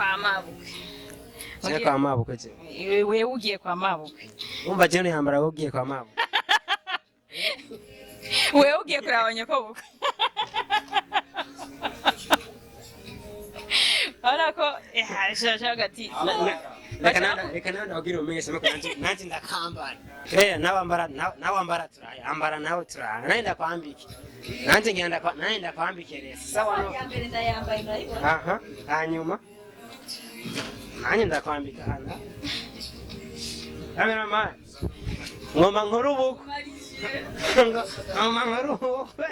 kwa mabukwe. Je kwa mabukwe je. Wewe ugiye kwa mabukwe. Umva je yambara ugiye kwa mabukwe. Wewe ugiye kuraba nyoko bukwe. Arako shasha gati. Reka nanda wagira umenyesha mako nanjye ndakambara. Nawambara turaya ambara nawe turaya naenda kwambike. Nanjye ngenda naenda kwambike rero. Sawa no. Yambere ndayambaye urayibona. Aha hanyuma nanjye ndakwambika hano. Cameraman. Ngoma nkuru ubukwe. Ngoma nkuru ubukwe.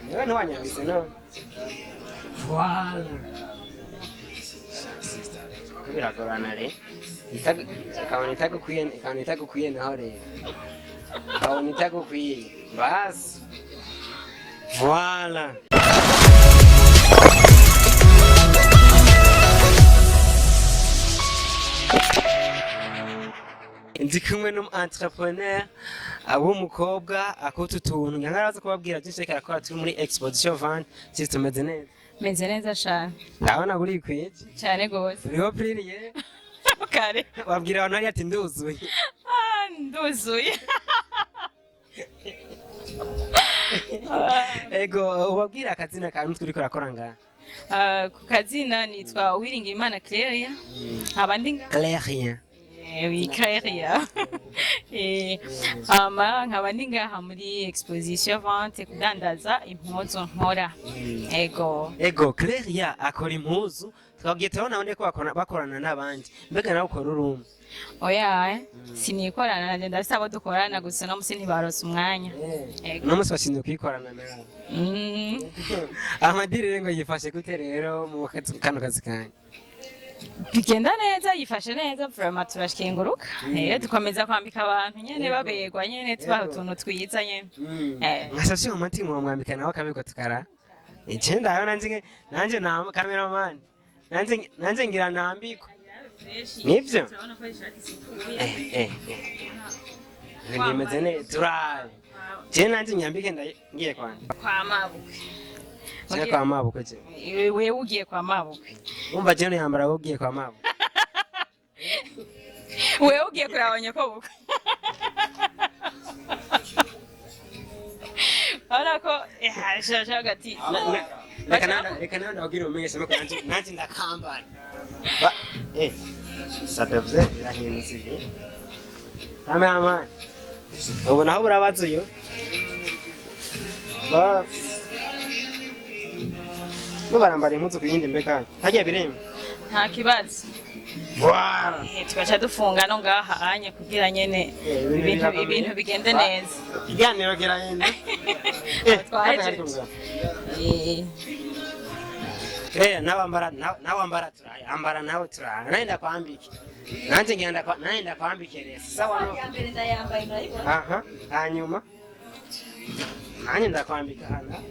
Niwe ntiwanyabise no. Voilà. Biragorana re. Kabona itagukwiye naho rero. Kabona itagukwiye. Basi. Voilà. Ndi kumwe n'umu-entrepreneur w'umukobwa akota utuntu nkaraza kubabwira byinshi reka akora turi muri exposition van tumeze neza. Meze neza cyane. Ndabona buri kwiye Cyane gose. Uriho pririye? Kare. Wabwira abantu ari ati nduzuye. Nduzuye. Ego ubabwira akazina kantu turi kurakora ngaha. Ku kazina nitwa Uwiringiyimana Claire. Abandi nga Claire. Oui, Claire. Nkaba ndi ngaha muri exposition vente kudandaza impuzu nkora. Ego Claire akora impuzu twabwiye turabona abandi ko bakorana n'abandi mbega nawe ukora urumwe. Oya sinikorana nanje ndafise abo dukorana gusa no musi ntibarose umwanya. No musi washinzwe kwikorana nawe. Amadirire ngo yifashe gute rero mu kano kazi kanya? Bigenda neza yifashe neza vraiment turashinguruka. Dukomeza kwambika abantu nyene babegwa nyene tubaho utuntu twiza nyene. Nkasashe mu mutima mwambika nawe kabiko tukara. Icenda ayo nanje na cameraman. Nanje ngira nambiko. Nibyo? Nimeze neza turabe. Je nanje nyambike ngiye kwanda. Kwa mabukwe. Je kwa mabukwe je. Wewe ugiye kwa mabukwe. Umva je yambara ugiye kwa mabukwe. Wewe ugiye kuraba nyoko bukwe. Arako shasha gati. Reka nanda wagira umenyesha mako nanjye ndakambara. Sadavye irahindutse. Cameraman. Ubu naho burabazuyo. Barambara impuzu kuyindi mbeka. Hagiye birembe. Nta kibazo. Wow. Tugaca dufunga no ngaha anye kugira nyene ibintu bigende neza. Iganiro kirahenda. Nawambara turaya ambara nawe turaya naenda kwambike. Nanjye ngenda naenda kwambike rero. Sawa no. Yambere ndayambaye urayibona. Aha hanyuma nanjye ndakwambika hano.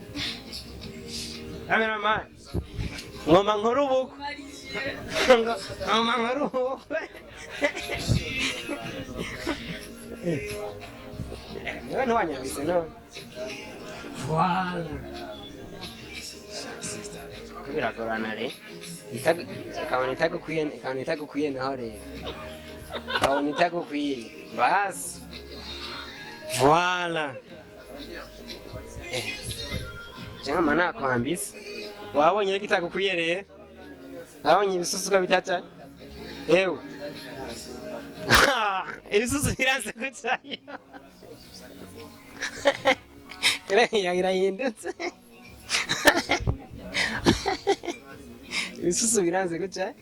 Cameraman. Ngoma nkuru ubukwe. Ngoma nkuru ubukwe. Niwe ntiwanyabise no. Voilà. Biragorana re. Kabona itagukwiye naho rero. Kabona itagukwiye. Basi. Voilà. Jama nakwambise. Wabonye kitagukwiye rero. Wabonye ibisusuka bitata. Ewe. Ibisusu biranze gucayo. Irahindutse. Ibisusu biranze gucayo.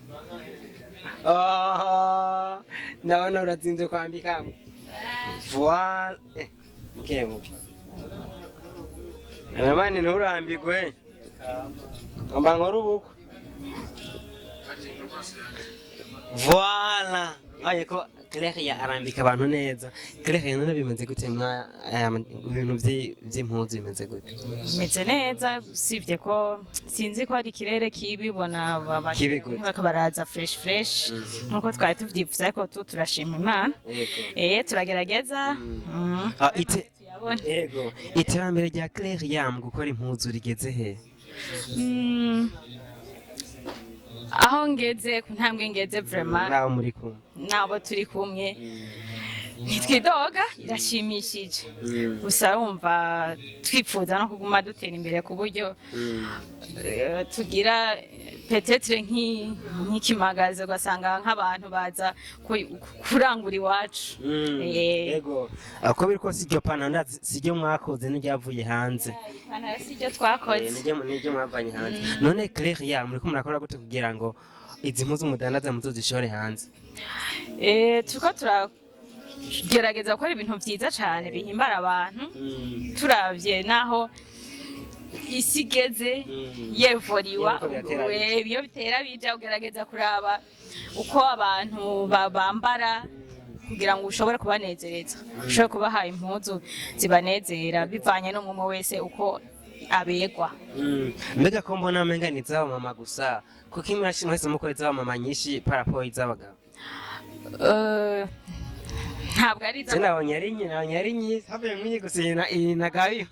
Ndabona urazinze kwambika. Voilà. Kemo. Abamani nturambigwe. Ngomba nkora ubukwe. Voilà. Ayeko Claire arambika abantu neza. Claire none bimenze gute mwa ibintu by'impuzu bimenze gute? Meze neza sivye ko sinzi ko ari ikirere kibibona bakabaraza fresh nkuko twari tuvyifuza ko turashima Imana. Turagerageza. habona. Yego. Iterambere rya Claire yam gukora impuzu rigeze he? Aho ngeze ku ntambwe ngeze vraiment Naho muri kumwe. nabo turi kumwe ntitwidoga irashimishije gusa wumva twipfuza no kuguma dutera imbere ku buryo tugira petetre nk'ikimagaze ugasanga nk'abantu baza kurangura iwacu. Yego. Uko biri kose iryo pananda siryo mwakoze n'iryavuye hanze. Pananda siryo twakoze. Niryo mwavanye hanze. None Claire ya muri ko murakora gute kugira ngo izi mpuzu mudandaza muzozishore hanze? Turiko turagerageza gukora ibintu vyiza cane bihimbara abantu turavye naho isi igeze yevoriwa iyo bitera bija ugerageza kuraba uko abantu bambara kugira ngo ushobore kubanezereza ushobore kubaha impuzu zibanezera bivanye n'umwe wese uko abegwa. Mbega ko mbona amenga ni zaba mama gusa kuko imashini mwese mukore zaba mama nyinshi parapo iz'abagabo? Ntabwo ari iz'abagabo. Nabonye ari nyinshi havuye mwinyi gusina inagabi.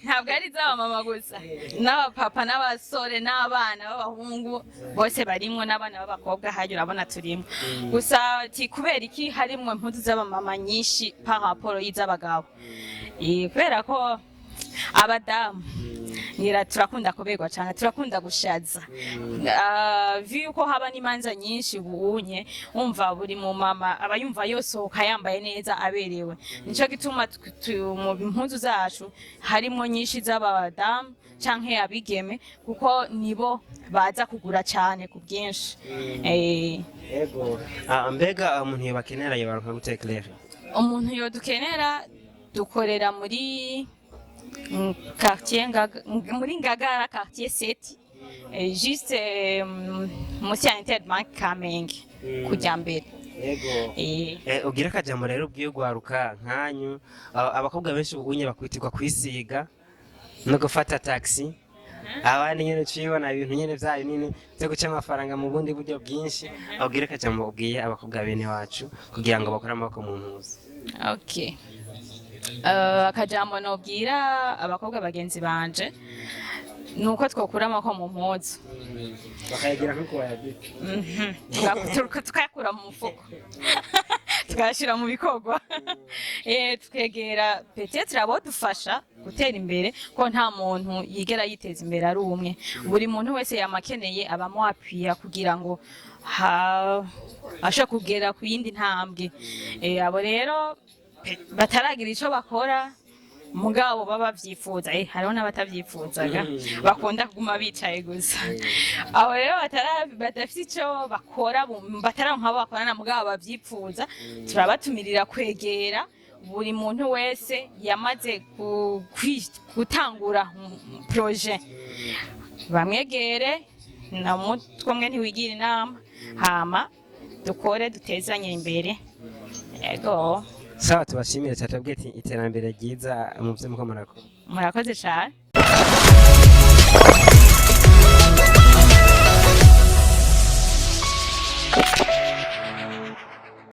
Ntabwo ari iz'aba mama gusa n'abapapa n'abasore n'abana b'abahungu bose barimwo n'abana b'abakobwa hajya urabona turimo gusa kubera iki harimwo impuzu z'abamama nyinshi par rapport y'iz'abagabo kubera ko abadamu turakunda kubegwa cyane turakunda gushaza yuko haba n'imanza nyinshi ubunye umva buri mu mama aba yumva yosohoka yambaye neza aberewe nico gituma mu impuzu zacu harimo nyinshi z'abadamu canke abigeme kuko nibo baza kugura cyane ku bwinshi. Yego. Mbega umuntu yobakenera yobaruka gute Claire? Umuntu yodukenera dukorera muri quartier muri Ngagara quartier 7 juste munsi ya Interbank Kamenge kujya mbere. Yego. Ugira akajambo rero ubwiyugwaruka nkanyu abakobwa benshi ubunye bakwitirwa kwisiga no gufata taxi abandi nyene cibona ibintu nyene vyayo nini byo guca amafaranga mu bundi buryo bwinshi ugira akajambo ubwiye abakobwa bene wacu kugira ngo bakore amaboko mu ntuzi. Okay. Akajambo nobwira abakobwa bagenzi banje nuko twokura amako mu mpuzu bakayagira nko wayagira tukayakura mu mufuko tukayashira mu bikorwa twegera peut-être abo dufasha gutera imbere ko nta muntu yigera yiteza imbere ari umwe buri muntu wese yamakeneye abamwapiya kugira ngo asha kugera ku yindi ntambwe abo rero bataragira ico bakora mugabo baba bavyifuza hariho n'abatavyifuzaga bakunda kuguma bicaye gusa abo rero badafite ico bakora bataranka bakorana mugabo bavyifuza turabatumirira kwegera buri muntu wese yamaze gutangura projet bamwegere na mutwe mwe ntiwigira inama hama dukore dutezanye imbere. Yego. Sawa tubashimire cyatubwiye ati iterambere ryiza mu byo muko murakora. Murakoze cyane.